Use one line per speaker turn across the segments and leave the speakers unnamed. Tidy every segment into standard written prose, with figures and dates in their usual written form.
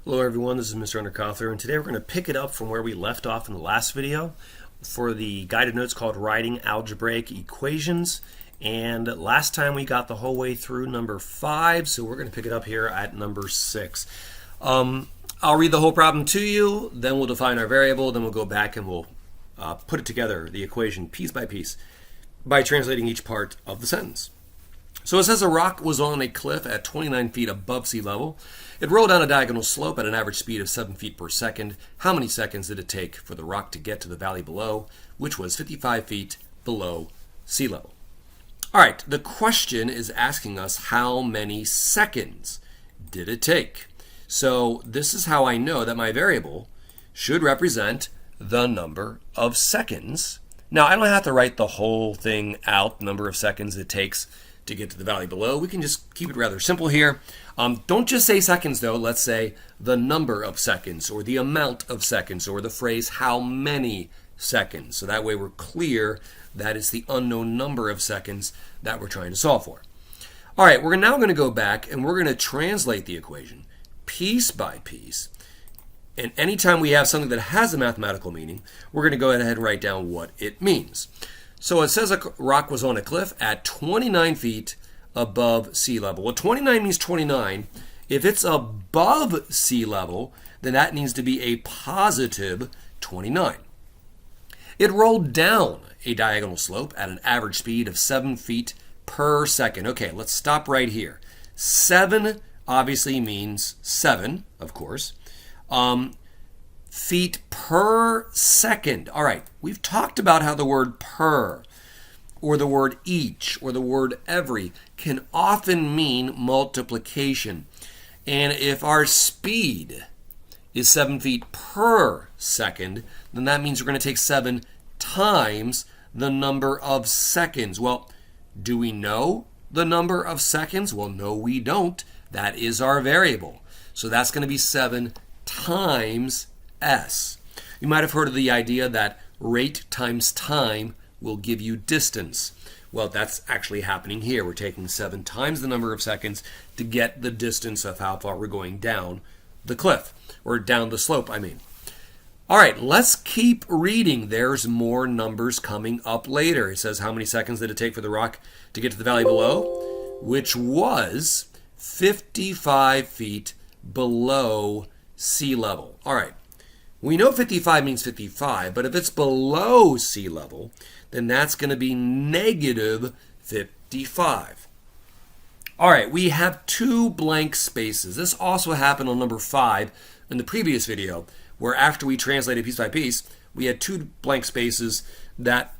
Hello everyone, this is Mr. Underkoffler, and today we're going to pick it up from where we left off in the last video for the guided notes called Writing Algebraic Equations. And last time we got the whole way through number 5, so we're going to pick it up here at number 6. I'll read the whole problem to you, then we'll define our variable, then we'll go back and we'll put it together, the equation, piece by piece, by translating each part of the sentence. So it says a rock was on a cliff at 29 feet above sea level. It rolled down a diagonal slope at an average speed of 7 feet per second. How many seconds did it take for the rock to get to the valley below, which was 55 feet below sea level? All right, the question is asking us how many seconds did it take? So this is how I know that my variable should represent the number of seconds. Now, I don't have to write the whole thing out, the number of seconds it takes to get to the valley below. We can just keep it rather simple here. Don't just say seconds though. Let's say the number of seconds or the amount of seconds or the phrase how many seconds. So that way we're clear that it's the unknown number of seconds that we're trying to solve for. All right, we're now going to go back and we're going to translate the equation piece by piece. And anytime we have something that has a mathematical meaning, we're going to go ahead and write down what it means. So it says a rock was on a cliff at 29 feet above sea level. Well, 29 means 29. If it's above sea level, then that needs to be a positive 29. It rolled down a diagonal slope at an average speed of 7 feet per second. Okay, let's stop right here. 7 obviously means 7, of course. Feet per second. All right, we've talked about how the word per or the word each or the word every can often mean multiplication. And if our speed is 7 feet per second, then that means we're going to take 7 times the number of seconds. Well, do we know the number of seconds? Well, no, we don't. That is our variable. So that's going to be 7 times s. You might have heard of the idea that rate times time will give you distance. Well, that's actually happening here. We're taking 7 times the number of seconds to get the distance of how far we're going down the cliff, or down the slope, I mean. All right, let's keep reading. There's more numbers coming up later. It says how many seconds did it take for the rock to get to the valley below, which was 55 feet below sea level. All right, we know 55 means 55, but if it's below sea level, then that's going to be negative 55. All right, we have 2 blank spaces. This also happened on number 5 in the previous video, where after we translated piece by piece, we had 2 blank spaces that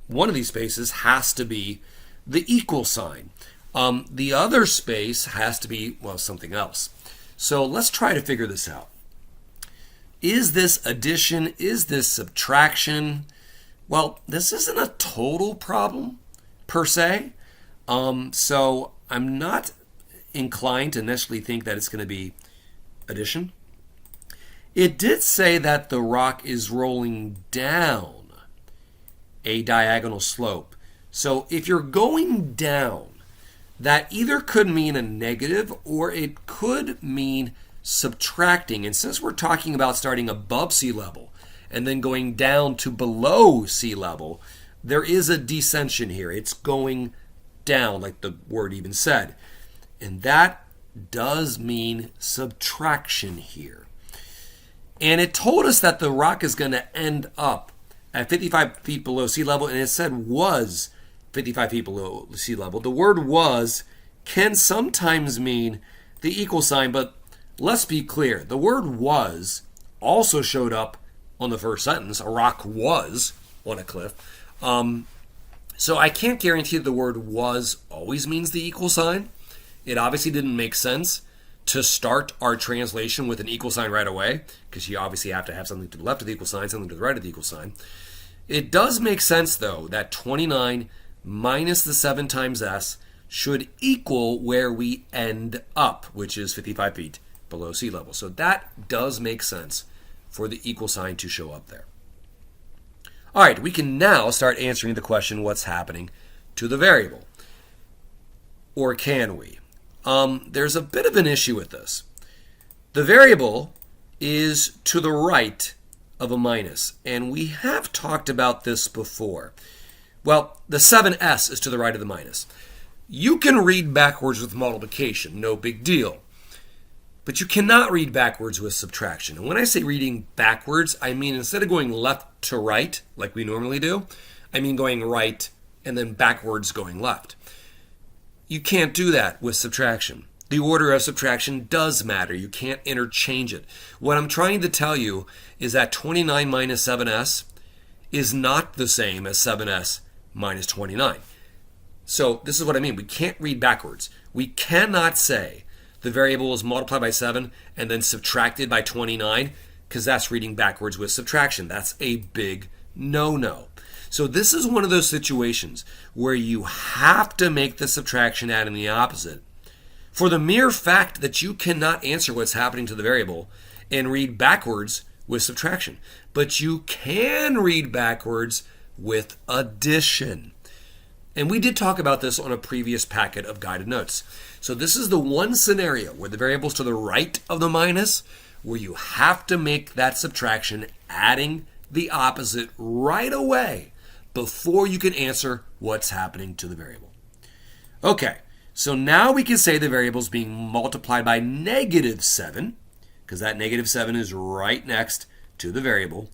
one of these spaces has to be the equal sign. The other space has to be, well, something else. So let's try to figure this out. Is this addition? Is this subtraction? Well, this isn't a total problem per se. So I'm not inclined to initially think that it's going to be addition. It did say that the rock is rolling down a diagonal slope. So if you're going down, that either could mean a negative or it could mean subtracting. And since we're talking about starting above sea level and then going down to below sea level, there is a descension here. It's going down, like the word even said. And that does mean subtraction here. And it told us that the rock is going to end up at 55 feet below sea level, and it said was 55 feet below sea level. The word was can sometimes mean the equal sign, but let's be clear. The word was also showed up on the first sentence. A rock was on a cliff. So I can't guarantee the word was always means the equal sign. It obviously didn't make sense to start our translation with an equal sign right away, because you obviously have to have something to the left of the equal sign, something to the right of the equal sign. It does make sense, though, that 29 minus the 7 times s should equal where we end up, which is 55 feet below sea level. So that does make sense for the equal sign to show up there. All right, we can now start answering the question, what's happening to the variable? Or can we? There's a bit of an issue with this. The variable is to the right of a minus, and we have talked about this before. Well, the 7s is to the right of the minus. You can read backwards with multiplication, no big deal. But you cannot read backwards with subtraction. And when I say reading backwards, I mean instead of going left to right, like we normally do, I mean going right and then backwards going left. You can't do that with subtraction. The order of subtraction does matter. You can't interchange it. What I'm trying to tell you is that 29 minus 7s is not the same as 7s minus 29. So this is what I mean. We can't read backwards. We cannot say the variable is multiplied by 7 and then subtracted by 29, because that's reading backwards with subtraction. That's a big no-no. So this is one of those situations where you have to make the subtraction adding the opposite for the mere fact that you cannot answer what's happening to the variable and read backwards with subtraction. But you can read backwards with addition. And we did talk about this on a previous packet of guided notes. So this is the one scenario where the variable's to the right of the minus, where you have to make that subtraction adding the opposite right away before you can answer what's happening to the variable. Okay, so now we can say the variable is being multiplied by -7, because that -7 is right next to the variable.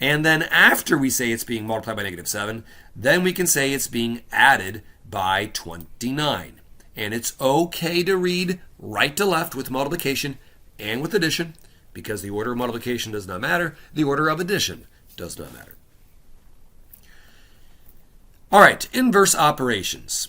And then after we say it's being multiplied by -7, then we can say it's being added by 29. And it's okay to read right to left with multiplication and with addition, because the order of multiplication does not matter. The order of addition does not matter. All right, inverse operations.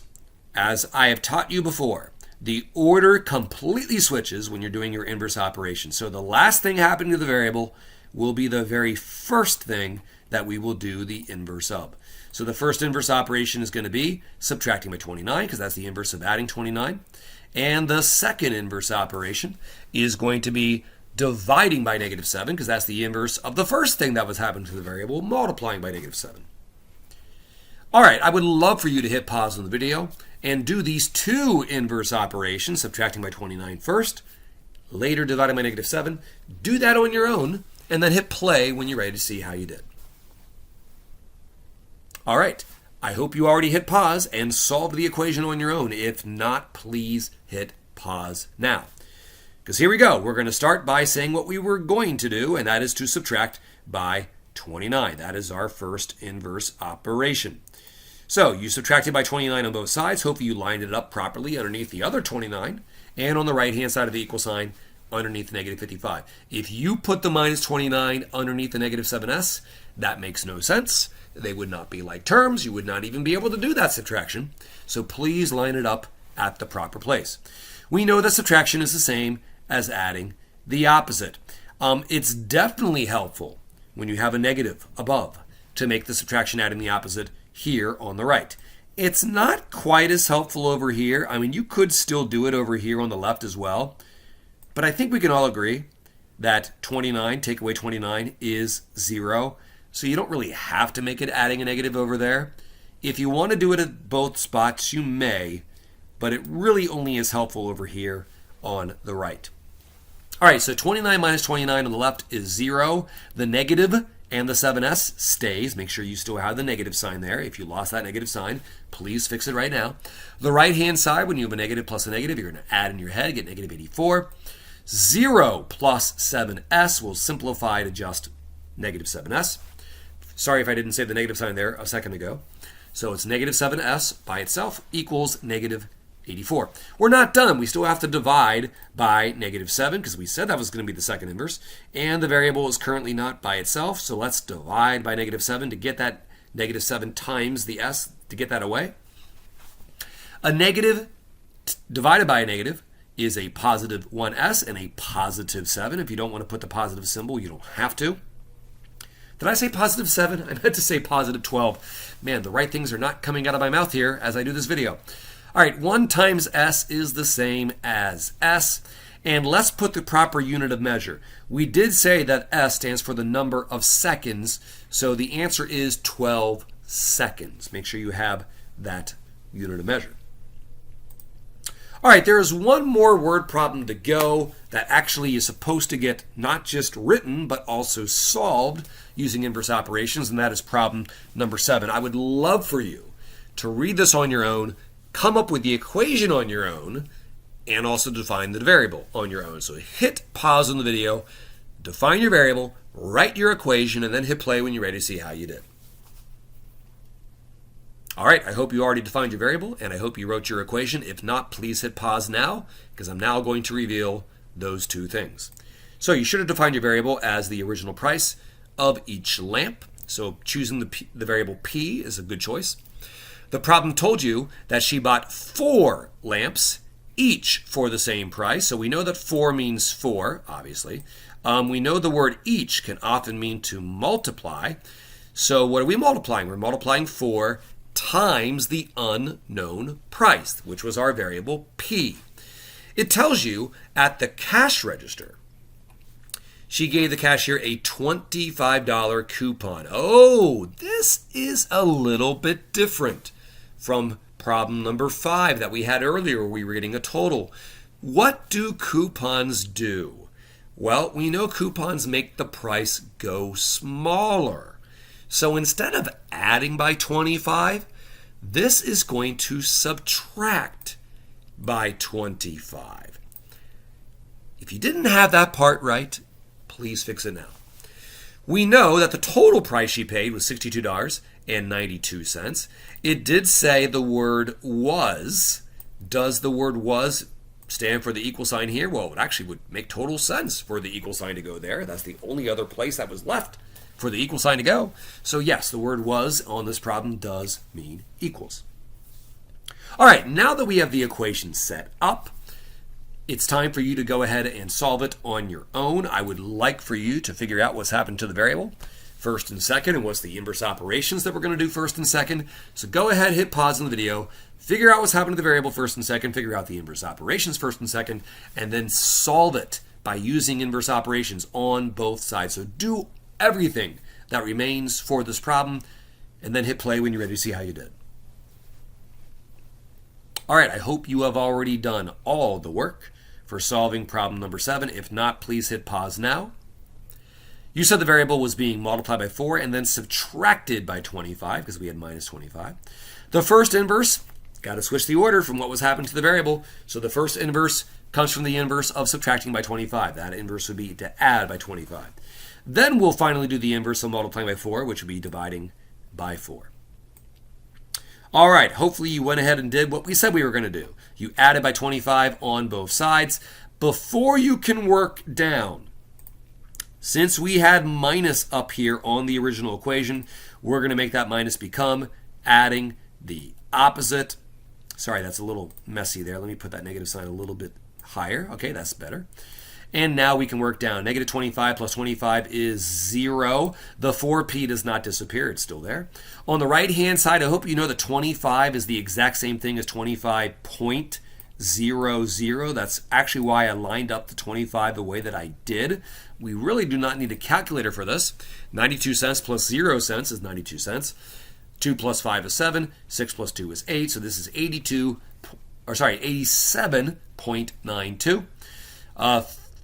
As I have taught you before, the order completely switches when you're doing your inverse operation. So the last thing happening to the variable will be the very first thing that we will do the inverse of. So the first inverse operation is going to be subtracting by 29, because that's the inverse of adding 29. And the second inverse operation is going to be dividing by -7, because that's the inverse of the first thing that was happening to the variable, multiplying by -7. All right, I would love for you to hit pause on the video and do these two inverse operations, subtracting by 29 first, later dividing by -7. Do that on your own, and then hit play when you're ready to see how you did. All right, I hope you already hit pause and solved the equation on your own. If not, please hit pause now. Because here we go. We're going to start by saying what we were going to do, and that is to subtract by 29. That is our first inverse operation. So you subtracted by 29 on both sides. Hopefully you lined it up properly underneath the other 29, and on the right-hand side of the equal sign, underneath the -55. If you put the -29 underneath the -7s, that makes no sense. They would not be like terms. You would not even be able to do that subtraction. So please line it up at the proper place. We know that subtraction is the same as adding the opposite. It's definitely helpful when you have a negative above to make the subtraction adding the opposite here on the right. It's not quite as helpful over here. I mean, you could still do it over here on the left as well. But I think we can all agree that 29, take away 29, is 0. So you don't really have to make it adding a negative over there. If you want to do it at both spots, you may, but it really only is helpful over here on the right. All right, so 29 minus 29 on the left is 0. The negative and the 7s stays. Make sure you still have the negative sign there. If you lost that negative sign, please fix it right now. The right-hand side, when you have a negative plus a negative, you're going to add in your head, get -84. 0 plus 7s will simplify to just -7s. Sorry if I didn't say the negative sign there a second ago. So it's -7s by itself equals -84. We're not done. We still have to divide by -7 because we said that was going to be the second inverse. And the variable is currently not by itself. So let's divide by -7 to get that -7 times the s to get that away. A negative divided by a negative is a positive 1s and a positive 7. If you don't want to put the positive symbol, you don't have to. Did I say positive 7? I meant to say positive 12. Man, the right things are not coming out of my mouth here as I do this video. All right, 1 times s is the same as s. And let's put the proper unit of measure. We did say that s stands for the number of seconds, so the answer is 12 seconds. Make sure you have that unit of measure. All right, there is one more word problem to go. that actually is supposed to get not just written, but also solved using inverse operations, and that is problem number 7. I would love for you to read this on your own, come up with the equation on your own, and also define the variable on your own. So hit pause on the video, define your variable, write your equation, and then hit play when you're ready to see how you did. All right, I hope you already defined your variable, and I hope you wrote your equation. If not, please hit pause now, because I'm now going to reveal those two things. So you should have defined your variable as the original price of each lamp. So choosing the variable P is a good choice. The problem told you that she bought 4 lamps, each for the same price. So we know that 4 means 4, obviously. We know the word each can often mean to multiply. So what are we multiplying? We're multiplying 4 times the unknown price, which was our variable P. It tells you at the cash register, she gave the cashier a $25 coupon. Oh, this is a little bit different from problem number 5 that we had earlier where we were getting a total. What do coupons do? Well, we know coupons make the price go smaller. So instead of adding by 25, this is going to subtract by 25. If you didn't have that part right, please fix it now. We know that the total price she paid was $62.92. It did say the word was. Does the word was stand for the equal sign here? Well, it actually would make total sense for the equal sign to go there. That's the only other place that was left for the equal sign to go. So yes, the word was on this problem does mean equals. All right, now that we have the equation set up, it's time for you to go ahead and solve it on your own. I would like for you to figure out what's happened to the variable first and second, and what's the inverse operations that we're going to do first and second. So go ahead, hit pause on the video, figure out what's happened to the variable first and second, figure out the inverse operations first and second, and then solve it by using inverse operations on both sides. So do everything that remains for this problem, and then hit play when you're ready to see how you did. All right, I hope you have already done all the work for solving problem number 7. If not, please hit pause now. You said the variable was being multiplied by 4 and then subtracted by 25 because we had minus 25. The first inverse, got to switch the order from what was happening to the variable. So the first inverse comes from the inverse of subtracting by 25. That inverse would be to add by 25. Then we'll finally do the inverse of multiplying by 4, which would be dividing by 4. All right, hopefully you went ahead and did what we said we were going to do. You added by 25 on both sides. Before you can work down, since we had minus up here on the original equation, we're going to make that minus become adding the opposite. Sorry, that's a little messy there. Let me put that negative sign a little bit higher. Okay, that's better. And now we can work down. Negative 25 plus 25 is 0. The 4p does not disappear. It's still there. On the right-hand side, I hope you know that 25 is the exact same thing as 25.00. That's actually why I lined up the 25 the way that I did. We really do not need a calculator for this. 92 cents plus 0 cents is 92 cents. 2 plus 5 is 7. 6 plus 2 is 8. So this is 87.92.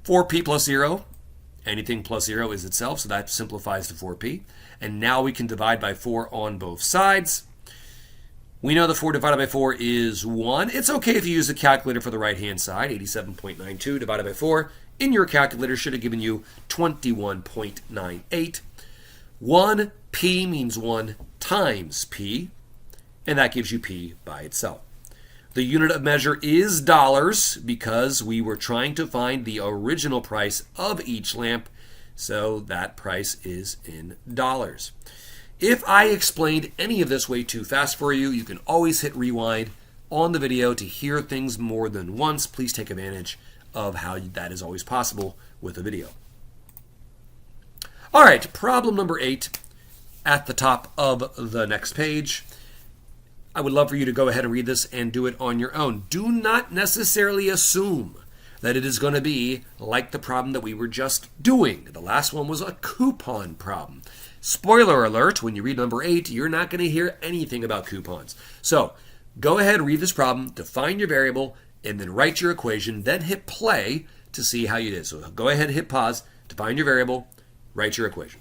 4p plus 0, anything plus 0 is itself, so that simplifies to 4p. And now we can divide by 4 on both sides. We know the 4 divided by 4 is 1. It's okay if you use a calculator for the right-hand side. 87.92 divided by 4 in your calculator should have given you 21.98. 1p means 1 times p, and that gives you p by itself. The unit of measure is dollars because we were trying to find the original price of each lamp, so that price is in dollars. If I explained any of this way too fast for you, you can always hit rewind on the video to hear things more than once. Please take advantage of how that is always possible with a video. All right, problem number 8 at the top of the next page. I would love for you to go ahead and read this and do it on your own. Do not necessarily assume that it is going to be like the problem that we were just doing. The last one was a coupon problem. Spoiler alert, when you read number 8, you're not going to hear anything about coupons. So go ahead, read this problem, define your variable, and then write your equation, then hit play to see how you did. So go ahead and hit pause, define your variable, write your equation.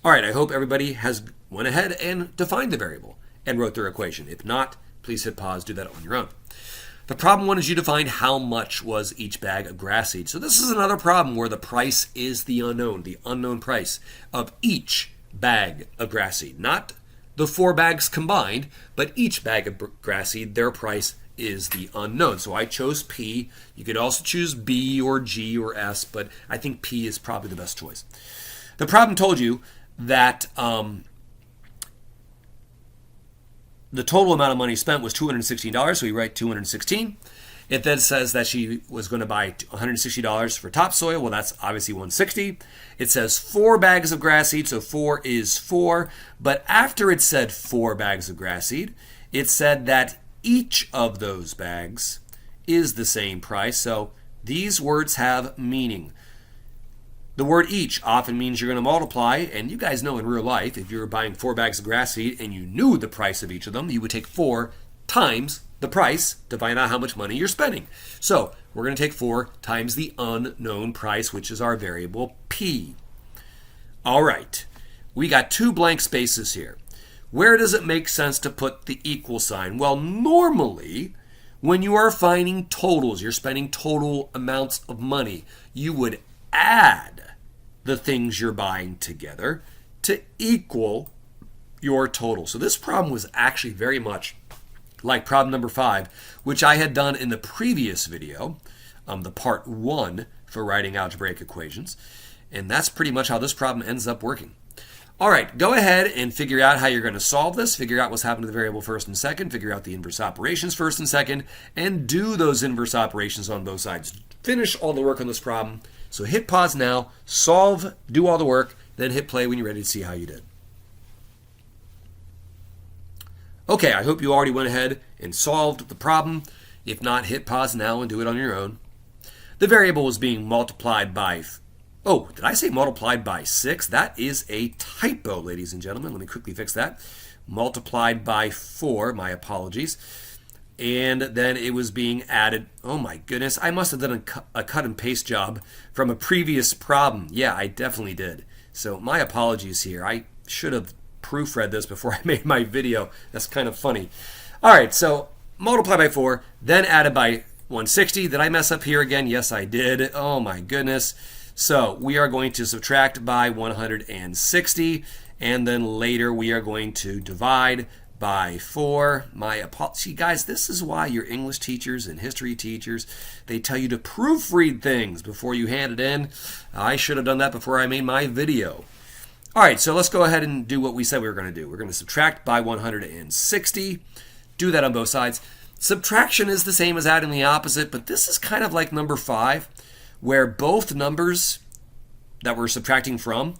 All right, I hope everybody has went ahead and defined the variable and wrote their equation. If not, please hit pause, do that on your own. The problem one is you defined how much was each bag of grass seed. So this is another problem where the price is the unknown price of each bag of grass seed. Not the 4 bags combined, but each bag of grass seed, their price is the unknown. So I chose P. You could also choose B or G or S, but I think P is probably the best choice. The problem told you that the total amount of money spent was $216, so we write 216. It then says that she was going to buy $160 for topsoil. Well, that's obviously $160. It says 4 bags of grass seed, so 4 is 4. But after it said 4 bags of grass seed, it said that each of those bags is the same price. So these words have meaning. The word each often means you're going to multiply, and you guys know in real life, if you were buying 4 bags of grass seed and you knew the price of each of them, you would take 4 times the price to find out how much money you're spending. So we're going to take 4 times the unknown price, which is our variable P. All right, we got 2 blank spaces here. Where does it make sense to put the equal sign? Well, normally, when you are finding totals, you're spending total amounts of money, you would add the things you're buying together to equal your total. So this problem was actually very much like problem number 5, which I had done in the previous video, the part 1 for writing algebraic equations. And that's pretty much how this problem ends up working. All right, go ahead and figure out how you're going to solve this. Figure out what's happened to the variable first and second. Figure out the inverse operations first and second. And do those inverse operations on both sides. Finish all the work on this problem. So hit pause now, solve, do all the work, then hit play when you're ready to see how you did. Okay, I hope you already went ahead and solved the problem. If not, hit pause now and do it on your own. The variable was being multiplied by, oh, did I say multiplied by 6? That is a typo, ladies and gentlemen. Let me quickly fix that. Multiplied by 4, my apologies. And then it was being added. Oh my goodness, I must have done a cut and paste job from a previous problem. Yeah, I definitely did. So my apologies here. I should have proofread this before I made my video. That's kind of funny. All right, so multiply by 4, then added by 160. Did I mess up here again? Yes, I did. Oh my goodness. So we are going to subtract by 160, and then later we are going to divide by 4. My apologies, guys, this is why your English teachers and history teachers, they tell you to proofread things before you hand it in. I should have done that before I made my video. All right, so let's go ahead and do what we said we were going to do. We're going to subtract by 160. Do that on both sides. Subtraction is the same as adding the opposite, but this is kind of like number 5, where both numbers that we're subtracting from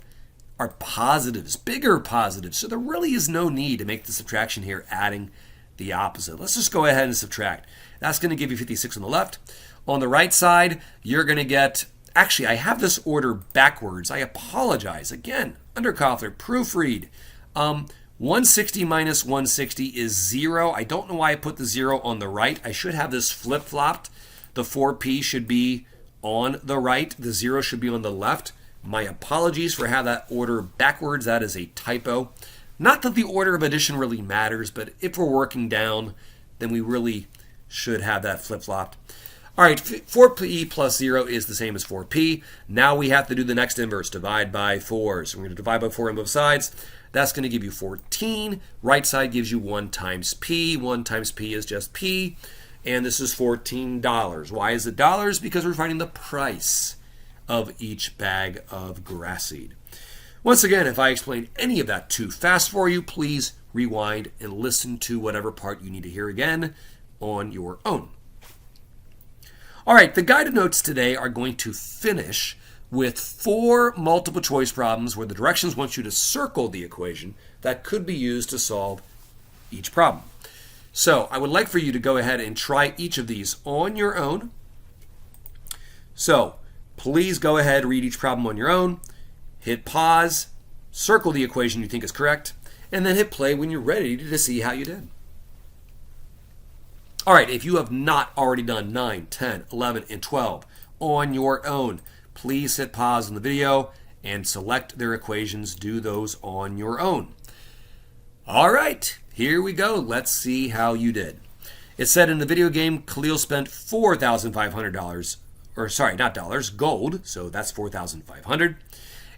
are positives, bigger positives. So there really is no need to make the subtraction here adding the opposite. Let's just go ahead and subtract. That's going to give you 56 on the left. On the right side, you're going to get, actually, I have this order backwards. I apologize. Again, Underkoffler, proofread. 160 minus 160 is 0. I don't know why I put the 0 on the right. I should have this flip-flopped. The 4p should be on the right. The 0 should be on the left. My apologies for how that order backwards. That is a typo. Not that the order of addition really matters, but if we're working down, then we really should have that flip-flopped. All right, 4p plus 0 is the same as 4p. Now we have to do the next inverse, divide by 4. So we're going to divide by 4 on both sides. That's going to give you 14. Right side gives you 1 times p. 1 times p is just p. And this is $14. Why is it dollars? Because we're finding the price of each bag of grass seed. Once again, if I explained any of that too fast for you, please rewind and listen to whatever part you need to hear again on your own. All right, the guided notes today are going to finish with 4 multiple choice problems where the directions want you to circle the equation that could be used to solve each problem. So I would like for you to go ahead and try each of these on your own. So please go ahead, read each problem on your own, hit pause, circle the equation you think is correct, and then hit play when you're ready to see how you did. All right, if you have not already done 9, 10, 11, and 12 on your own, please hit pause on the video and select their equations. Do those on your own. All right, here we go. Let's see how you did. It said in the video game, Khalil spent $4,500, or sorry, not dollars, gold. So that's 4,500.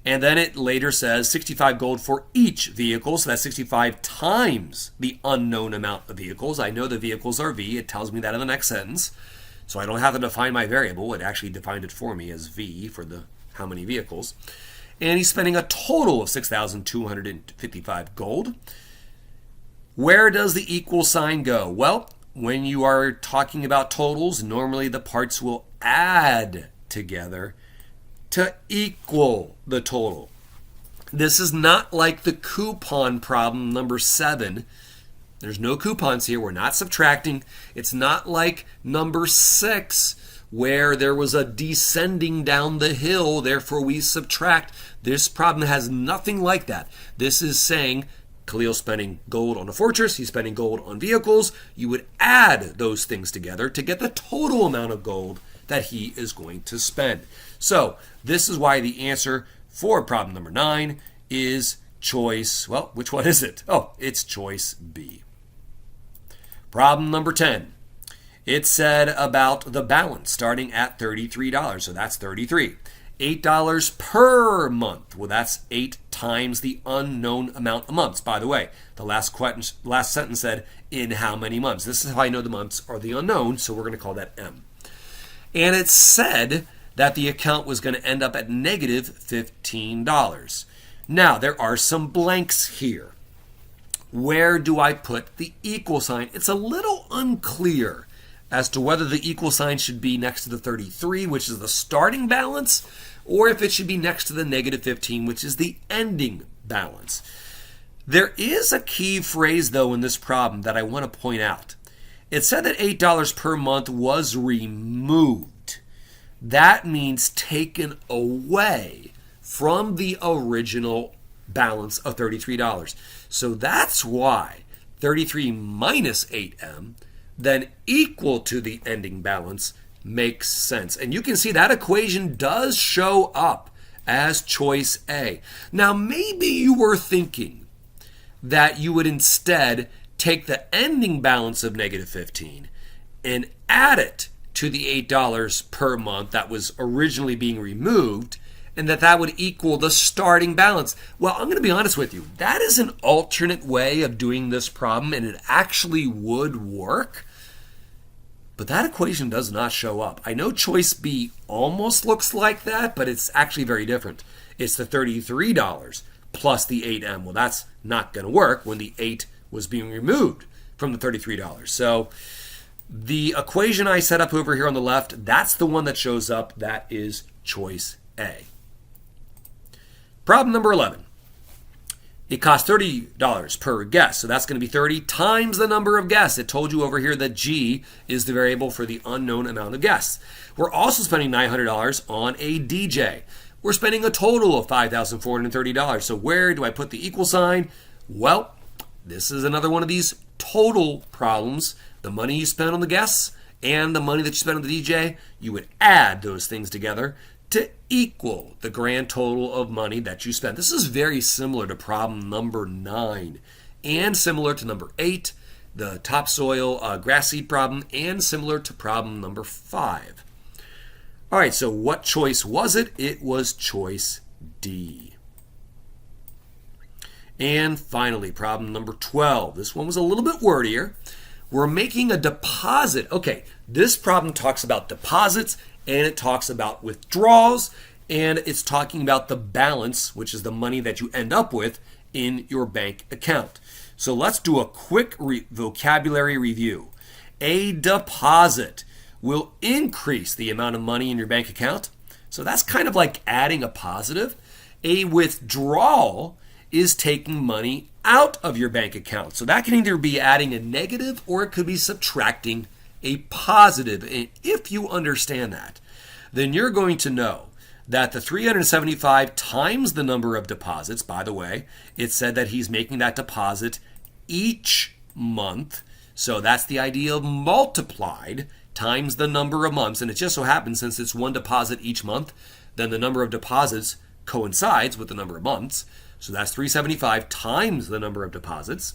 And then it later says 65 gold for each vehicle. So that's 65 times the unknown amount of vehicles. I know the vehicles are V. It tells me that in the next sentence. So I don't have to define my variable. It actually defined it for me as V for the how many vehicles. And he's spending a total of 6,255 gold. Where does the equal sign go? Well, when you are talking about totals, normally the parts will add together to equal the total. This is not like the coupon problem number 7. There's no coupons here. We're not subtracting. It's not like number 6 where there was a descending down the hill, therefore we subtract. This problem has nothing like that. This is saying Khalil's spending gold on a fortress. He's spending gold on vehicles. You would add those things together to get the total amount of gold that he is going to spend. So this is why the answer for problem number 9 is choice, well, which one is it? Oh, it's choice B. Problem number 10. It said about the balance starting at $33. So that's 33. $8 per month. Well, that's 8 times the unknown amount of months. By the way, the last sentence said, in how many months? This is how I know the months are the unknown, so we're going to call that M. And it said that the account was going to end up at negative $15. Now, there are some blanks here. Where do I put the equal sign? It's a little unclear as to whether the equal sign should be next to the 33, which is the starting balance, or if it should be next to the negative 15, which is the ending balance. There is a key phrase, though, in this problem that I want to point out. It said that $8 per month was removed. That means taken away from the original balance of $33. So that's why 33 minus 8M then equal to the ending balance makes sense. And you can see that equation does show up as choice A. Now, maybe you were thinking that you would instead take the ending balance of negative 15 and add it to the $8 per month that was originally being removed, and that would equal the starting balance. Well, I'm going to be honest with you. That is an alternate way of doing this problem, and it actually would work. But that equation does not show up. I know choice B almost looks like that, but it's actually very different. It's the $33 plus the 8M. Well, that's not going to work when the 8 was being removed from the $33. So the equation I set up over here on the left, that's the one that shows up. That is choice A. Problem number 11. It costs $30 per guess, so that's going to be 30 times the number of guests. It told you over here that G is the variable for the unknown amount of guests. We're also spending $900 on a DJ. We're spending a total of $5,430. So where do I put the equal sign? Well, this is another one of these total problems. The money you spend on the guests and the money that you spend on the DJ, you would add those things together to equal the grand total of money that you spend. This is very similar to problem number 9 and similar to number 8, the topsoil grass seed problem, and similar to problem number 5. All right, so what choice was it? It was choice D. And finally, problem number 12. This one was a little bit wordier. We're making a deposit. Okay, this problem talks about deposits, and it talks about withdrawals, and it's talking about the balance, which is the money that you end up with in your bank account. So let's do a quick vocabulary review. A deposit will increase the amount of money in your bank account. So that's kind of like adding a positive. A withdrawal is taking money out of your bank account. So that can either be adding a negative or it could be subtracting a positive. And if you understand that, then you're going to know that the 375 times the number of deposits, by the way, it said that he's making that deposit each month. So that's the idea of multiplied times the number of months. And it just so happens, since it's one deposit each month, then the number of deposits coincides with the number of months. So that's 375 times the number of deposits.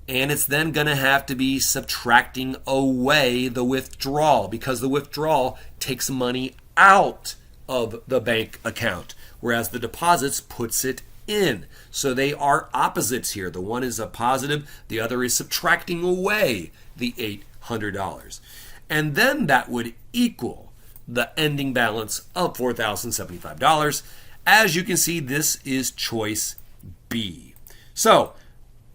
And it's then going to have to be subtracting away the withdrawal, because the withdrawal takes money out of the bank account, whereas the deposits puts it in. So they are opposites here. The one is a positive, the other is subtracting away the $800. And then that would equal the ending balance of $4,075. As you can see, this is choice B. So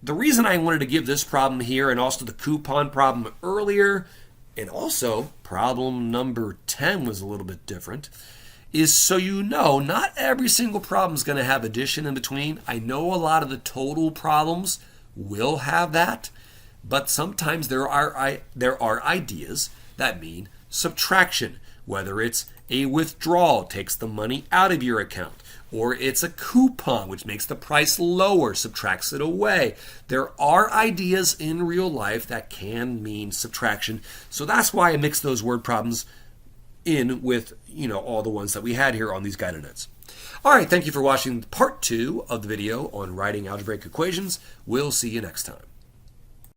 the reason I wanted to give this problem here, and also the coupon problem earlier, and also problem number 10 was a little bit different, is so you know not every single problem is going to have addition in between. I know a lot of the total problems will have that, but sometimes there are ideas that mean subtraction, whether it's a withdrawal, takes the money out of your account, or it's a coupon, which makes the price lower, subtracts it away. There are ideas in real life that can mean subtraction. So that's why I mix those word problems in with, all the ones that we had here on these guided notes. All right, thank you for watching part 2 of the video on writing algebraic equations. We'll see you next time.